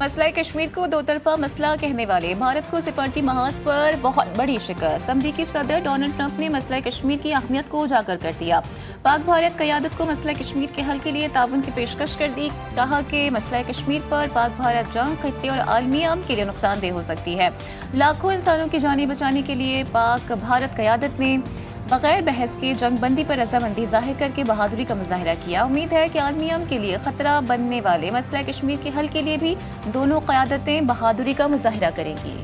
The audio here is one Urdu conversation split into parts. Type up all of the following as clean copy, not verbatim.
مسئلہ کشمیر کو دو طرفہ مسئلہ کہنے والے بھارت کو سفارتی محاذ پر بہت بڑی شکست۔ امریکی صدر ڈونلڈ ٹرمپ نے مسئلہ کشمیر کی اہمیت کو اجاگر کر دیا۔ پاک بھارت قیادت کو مسئلہ کشمیر کے حل کے لیے تعاون کی پیشکش کر دی۔ کہا کہ مسئلہ کشمیر پر پاک بھارت جنگ خطے اور عالمی امن کے لیے نقصان دہ ہو سکتی ہے۔ لاکھوں انسانوں کی جانیں بچانے کے لیے پاک بھارت قیادت نے بغیر بحث کے جنگ بندی پر رضامندی ظاہر کر کے بہادری کا مظاہرہ کیا۔ امید ہے کہ عالمی امن کے لیے خطرہ بننے والے مسئلہ کشمیر کے حل کے لیے بھی دونوں قیادتیں بہادری کا مظاہرہ کریں گی۔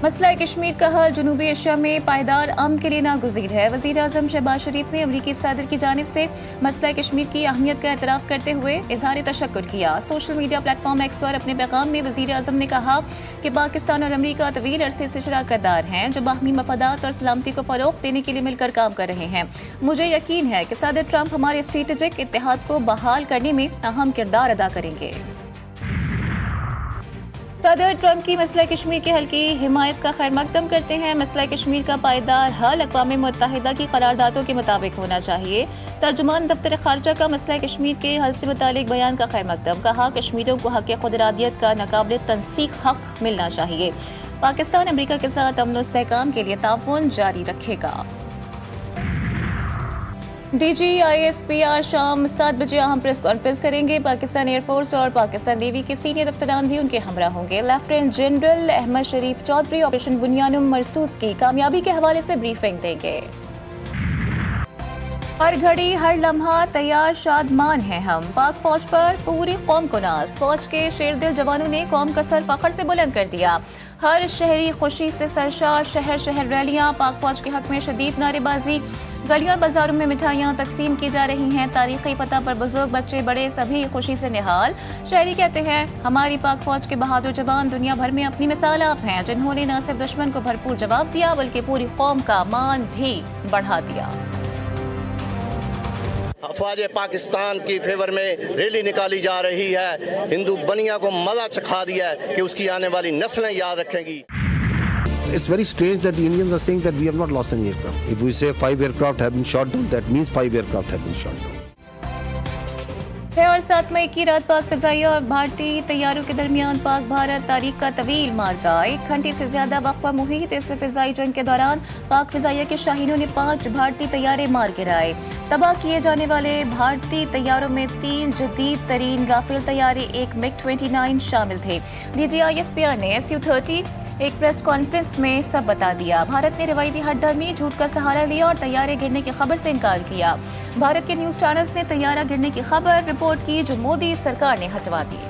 مسئلہ کشمیر کا حل جنوبی ایشیا میں پائیدار امن کے لیے ناگزیر ہے۔ وزیر اعظم شہباز شریف نے امریکی صدر کی جانب سے مسئلہ کشمیر کی اہمیت کا اعتراف کرتے ہوئے اظہار تشکر کیا۔ Social media platform X پر اپنے پیغام میں وزیر اعظم نے کہا کہ پاکستان اور امریکہ طویل عرصے سے شراکت دار ہیں جو باہمی مفادات اور سلامتی کو فروغ دینے کے لیے مل کر کام کر رہے ہیں۔ مجھے یقین ہے کہ صدر ٹرمپ ہمارے اسٹریٹجک اتحاد کو بحال کرنے میں اہم کردار ادا کریں گے۔ صدر ٹرمپ کی مسئلہ کشمیر کے حل کی حمایت کا خیر مقدم کرتے ہیں۔ مسئلہ کشمیر کا پائیدار حل اقوام متحدہ کی قراردادوں کے مطابق ہونا چاہیے۔ ترجمان دفتر خارجہ کا مسئلہ کشمیر کے حل سے متعلق بیان کا خیر مقدم، کہا کشمیریوں کو حق خود ارادیت کا ناقابل تنسیق حق ملنا چاہیے۔ پاکستان امریکہ کے ساتھ امن و استحکام کے لیے تعاون جاری رکھے گا۔ D G I S P R شام 7 بجے اہم پریس کانفرنس کریں گے۔ پاکستان ایئر فورس اور پاکستان نیوی کے سینئر افسران بھی ان کے ہمراہ ہوں گے۔ لیفٹیننٹ جنرل احمد شریف چودھری آپریشن بنیانم مرصوص کی کامیابی کے حوالے سے بریفنگ دیں گے۔ ہر گھڑی ہر لمحہ تیار شادمان ہیں ہم، پاک فوج پر پوری قوم کو ناز۔ فوج کے شیر دل جوانوں نے قوم کا سر فخر سے بلند کر دیا۔ ہر شہری خوشی سے سرشار، شہر شہر ریلیاں، پاک فوج کے حق میں شدید نعرے بازی، گلیوں اور بازاروں میں مٹھائیاں تقسیم کی جا رہی ہیں۔ تاریخی فتح پر بزرگ بچے بڑے سبھی خوشی سے نہال۔ شہری کہتے ہیں ہماری پاک فوج کے بہادر جوان دنیا بھر میں اپنی مثال آپ ہیں، جنہوں نے نہ صرف دشمن کو بھرپور جواب دیا بلکہ پوری قوم کا مان بھی بڑھا دیا۔ افواج پاکستان کی فیور میں ریلی نکالی جا رہی ہے۔ ہندو بنیا کو مزہ چکھا دیا ہے کہ اس کی آنے والی نسلیں یاد رکھیں گی۔ It's very strange that the Indians are saying that we have not lost any aircraft. If we say 5 aircraft have been shot down, that means 5 aircraft have been shot down. 6 اور 7 مئی کی رات پاک فضائیہ اور بھارتی طیاروں کے درمیان پاک بھارت تاریخ کا طویل معرکہ۔ 1 گھنٹے سے زیادہ وقفہ محیط اس فضائی جنگ کے دوران پاک فضائیہ کے شاہینوں نے 5 بھارتی طیارے مار گرائے۔ تباہ کیے جانے والے بھارتی طیاروں میں 3 جدید ترین رافیل طیارے، ایک MiG 29 شامل تھے۔ D G I S P R نے Su-30 ایک پریس کانفرنس میں سب بتا دیا۔ بھارت نے روایتی ہٹ دھرمی جھوٹ کا سہارا لیا اور طیارے گرنے کی خبر سے انکار کیا۔ بھارت کے نیوز چینلز نے طیارہ گرنے کی خبر رپورٹ کی جو مودی سرکار نے ہٹوا دی۔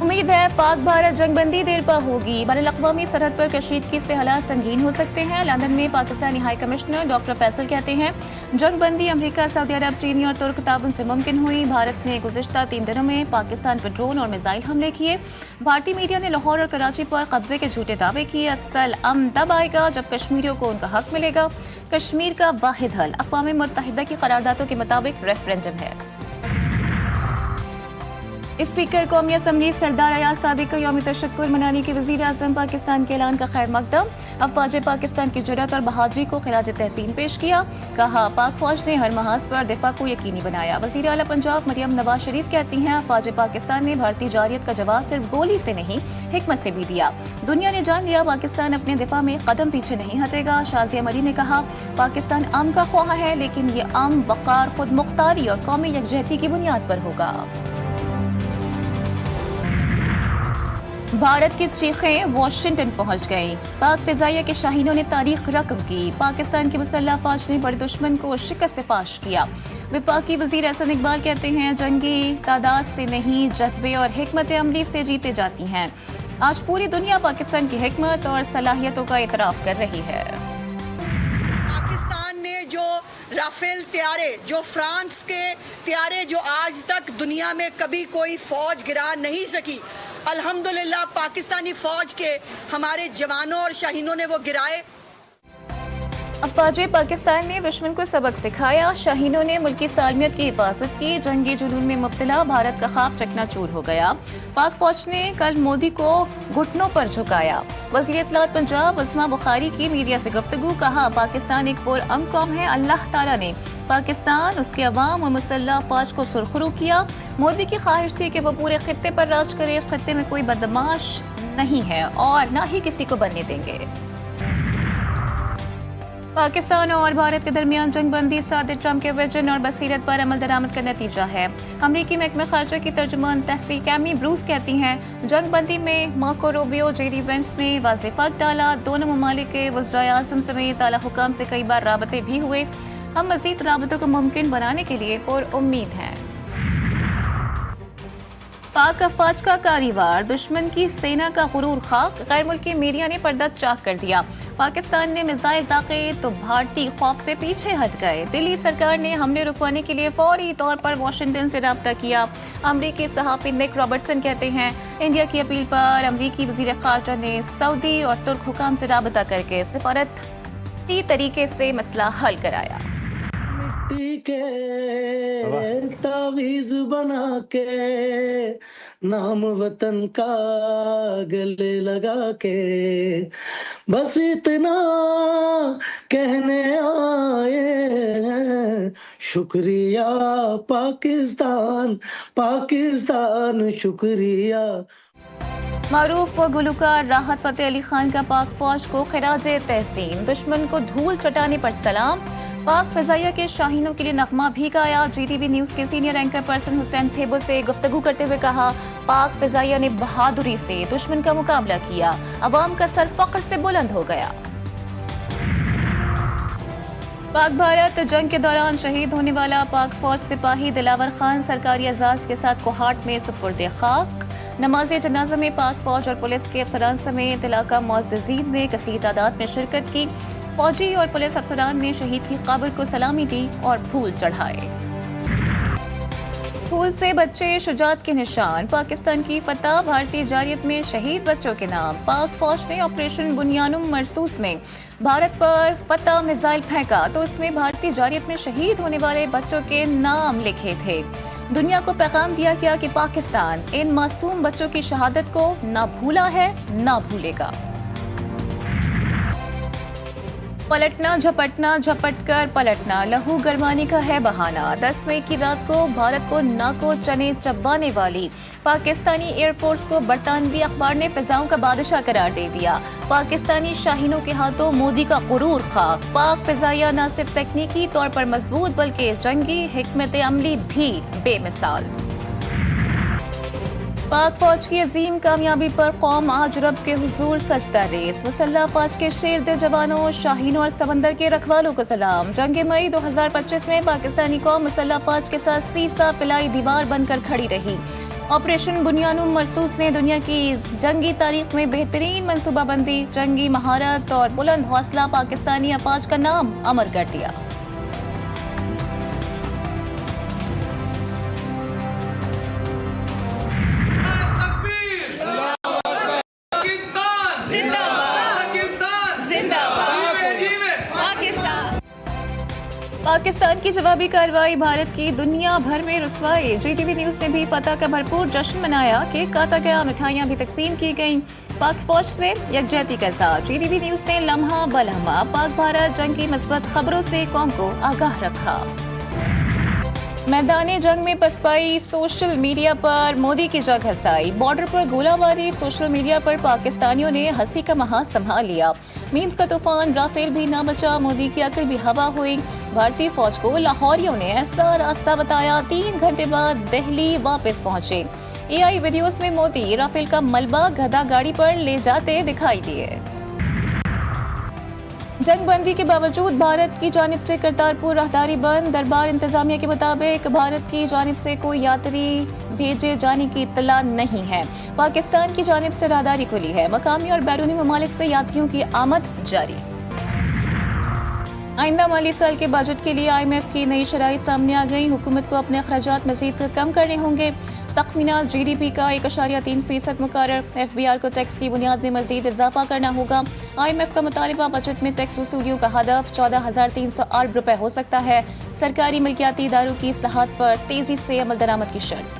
امید ہے پاک بھارت جنگ بندی دیر پا ہوگی۔ بین الاقوامی سرحد پر کشیدگی سے حالات سنگین ہو سکتے ہیں۔ لندن میں Pakistani high commissioner doctor Faisal کہتے ہیں جنگ بندی امریکہ، سعودی عرب، چینی اور ترک تعاون سے ممکن ہوئی۔ بھارت نے گزشتہ 3 دنوں میں پاکستان پر ڈرون اور میزائل حملے کیے۔ بھارتی میڈیا نے لاہور اور کراچی پر قبضے کے جھوٹے دعوے کیے۔ اصل امن تب آئے گا جب کشمیریوں کو ان کا حق ملے گا۔ کشمیر کا واحد حل اقوام متحدہ کی قراردادوں کے مطابق ریفرنڈم ہے۔ اسپیکر قومی اسمبلی سردار ایاز صادق کو یوم تشکر منانے کے وزیر اعظم پاکستان کے اعلان کا خیر مقدم۔ افواج پاکستان کی جرأت اور بہادری کو خراج تحسین پیش کیا۔ کہا پاک فوج نے ہر محاذ پر دفاع کو یقینی بنایا۔ وزیر اعلیٰ پنجاب مریم نواز شریف کہتی ہیں افواج پاکستان نے بھارتی جارحیت کا جواب صرف گولی سے نہیں حکمت سے بھی دیا۔ دنیا نے جان لیا پاکستان اپنے دفاع میں قدم پیچھے نہیں ہٹے گا۔ شازیہ مری نے کہا پاکستان امن کا خواہاں ہے لیکن یہ امن وقار، خود مختاری اور قومی یکجہتی کی بنیاد پر ہوگا۔ بھارت کی چیخیں واشنگٹن پہنچ گئیں۔ پاک فضائیہ کے شاہینوں نے تاریخ رقم کی۔ پاکستان کی مسلح افواج نے بڑے دشمن کو شکست سے فاش کیا۔ وفاقی وزیر احسن اقبال کہتے ہیں جنگی تعداد سے نہیں جذبے اور حکمت عملی سے جیتے جاتی ہیں۔ آج پوری دنیا پاکستان کی حکمت اور صلاحیتوں کا اعتراف کر رہی ہے۔ پاکستان نے جو رافیل طیارے، جو فرانس کے طیارے جو آج تک دنیا میں کبھی کوئی فوج گرا نہیں سکی، الحمدللہ پاکستانی فوج کے ہمارے جوانوں اور شاہینوں نے وہ گرائے۔ افواج پاکستان نے دشمن کو سبق سکھایا۔ شاہینوں نے ملکی سالمیت کی حفاظت کی۔ جنگی جنون میں مبتلا بھارت کا خواب چکنا چور ہو گیا۔ پاک فوج نے کل مودی کو گھٹنوں پر جھکایا۔ وزیر اطلاعات پنجاب عظمیٰ بخاری کی میڈیا سے گفتگو، کہا پاکستان ایک پرامن قوم ہے۔ اللہ تعالیٰ نے پاکستان، اس کے عوام اور مسلح افواج کو سرخرو کیا۔ مودی کی خواہش تھی کہ وہ پورے خطے پر راج کرے، اس خطے میں کوئی بدماش نہیں ہے اور نہ ہی کسی کو بننے دیں گے۔ پاکستان اور بھارت کے درمیان جنگ بندی صدر ٹرمپ کے ویژن اور بصیرت پر عمل درآمد کا نتیجہ ہے۔ امریکی محکمہ خارجہ کی ترجمان تحصیل کیمی بروس کہتی ہیں، جنگ بندی میں Marco Rubio, J D Vance نے واضح فرق ڈالا۔ دونوں ممالک کے وزرائے اعظم سمیت اعلیٰ حکام سے کئی بار رابطے بھی ہوئے۔ ہم مزید رابطوں کو ممکن بنانے کے لیے پر امید ہیں۔ پاک افواج کا کاریوار، دشمن کی سینا کا غرور خاک، غیر ملکی میڈیا نے پردہ چاک کر دیا۔ پاکستان نے میزائل داغے تو بھارتی خوف سے پیچھے ہٹ گئے۔ دلی سرکار نے حملے رکوانے کے لیے فوری طور پر واشنگٹن سے رابطہ کیا۔ امریکی صحافی نک رابرٹسن کہتے ہیں، انڈیا کی اپیل پر امریکی وزیر خارجہ نے سعودی اور ترک حکام سے رابطہ کر کے سفارتی طریقے سے مسئلہ حل کرایا۔ مٹی کے تعویذ بنا کے نام وطن کا گلے لگا کے بس اتنا کہنے آئے ہیں، شکریہ پاکستان، پاکستان شکریہ۔ معروف و گلوکار راحت فتح علی خان کا پاک فوج کو خراج تحسین، دشمن کو دھول چٹانے پر سلام۔ پاک فضائیہ کے شاہینوں کے لیے نغمہ بھی گایا۔ جی ٹی وی نیوز کے سینئر اینکر پرسن حسین تھیبو سے گفتگو کرتے ہوئے کہا، پاک فضائیہ نے بہادری سے دشمن کا مقابلہ کیا، عوام کا سر فخر سے بلند ہو گیا۔ پاک بھارت جنگ کے دوران شہید ہونے والا پاک فوج سپاہی دلاور خان سرکاری اعزاز کے ساتھ کوہاٹ میں سپرد خاک۔ نماز جنازہ میں پاک فوج اور پولیس کے افسران سمیت علاقہ معززین نے کثیر تعداد میں شرکت کی۔ فوجی اور پولیس افسران نے شہید کی قبر کو سلامی دی اور پھول چڑھائے۔ پھول سے بچے شجاعت کے نشان، پاکستان کی فتح، بھارتی جارحیت میں شہید بچوں کے نام۔ پاک فوج نے آپریشن بنیانم مرسوس میں بھارت پر فتح میزائل پھینکا تو اس میں بھارتی جارحیت میں شہید ہونے والے بچوں کے نام لکھے تھے۔ دنیا کو پیغام دیا گیا کہ پاکستان ان معصوم بچوں کی شہادت کو نہ بھولا ہے، نہ بھولے گا۔ پلٹنا جھپٹنا، جھپٹ کر پلٹنا، لہو گرمانی کا ہے بہانہ۔ 10 مئی کی رات کو بھارت کو ناکو چنے چبانے والی پاکستانی ایئر فورس کو برطانوی اخبار نے فضاؤں کا بادشاہ قرار دے دیا۔ پاکستانی شاہینوں کے ہاتھوں مودی کا غرور خاک۔ پاک فضائیہ نہ صرف تکنیکی طور پر مضبوط بلکہ جنگی حکمت عملی بھی بے مثال۔ پاک فوج کی عظیم کامیابی پر قوم آج رب کے حضور سجدہ ریز۔ مسلح افواج کے شیر دل جوانوں، شاہینوں اور سمندر کے رکھوالوں کو سلام۔ جنگ مئی 2025 میں پاکستانی قوم مسلح افواج کے ساتھ سیسا پلائی دیوار بن کر کھڑی رہی۔ آپریشن بنیانم مرسوس نے دنیا کی جنگی تاریخ میں بہترین منصوبہ بندی، جنگی مہارت اور بلند حوصلہ پاکستانی افواج کا نام امر کر دیا۔ پاکستان کی جوابی کارروائی بھارت کی دنیا بھر میں رسوائی۔ جی ٹی وی نیوز نے بھی فتح کا بھرپور جشن منایا، کیک کاٹا گیا، مٹھائیاں بھی تقسیم کی گئیں۔ پاک فوج سے یکجہتی کا ساتھ جی ٹی وی نیوز نے لمحہ بلمحہ پاک بھارت جنگ کی مثبت خبروں سے قوم کو آگاہ رکھا۔ میدان جنگ میں پسپائی، سوشل میڈیا پر مودی کی جگ ہنسائی، بارڈر پر گولہ باری، سوشل میڈیا پر پاکستانیوں نے ہنسی کا محاذ سنبھال لیا۔ میمز کا طوفان، رافیل بھی نہ بچا، مودی کی عقل بھی ہوا ہوئی۔ بھارتی فوج کو لاہوریوں نے ایسا راستہ بتایا، 3 گھنٹے بعد دہلی واپس پہنچے۔ اے آئی ویڈیوز میں مودی رافیل کا ملبہ گدھا گاڑی پر لے جاتے دکھائی دیے۔ جنگ بندی کے باوجود بھارت کی جانب سے کرتارپور راہداری بند۔ دربار انتظامیہ کے مطابق بھارت کی جانب سے کوئی یاتری بھیجے جانے کی اطلاع نہیں ہے۔ پاکستان کی جانب سے راہداری کھلی ہے، مقامی اور بیرونی ممالک سے یاتریوں کی آمد جاری۔ آئندہ مالی سال کے بجٹ کے لیے IMF کی نئی شرائط سامنے آ گئی۔ حکومت کو اپنے اخراجات مزید کم کرنے ہوں گے۔ تخمینہ GDP کا 1.3% مقرر۔ FBR کو ٹیکس کی بنیاد میں مزید اضافہ کرنا ہوگا۔ IMF کا مطالبہ بجٹ میں ٹیکس وصولیوں کا ہدف 14,300 ارب روپے ہو سکتا ہے۔ سرکاری ملکیاتی اداروں کی اصلاحات پر تیزی سے عمل درآمد کی شرط۔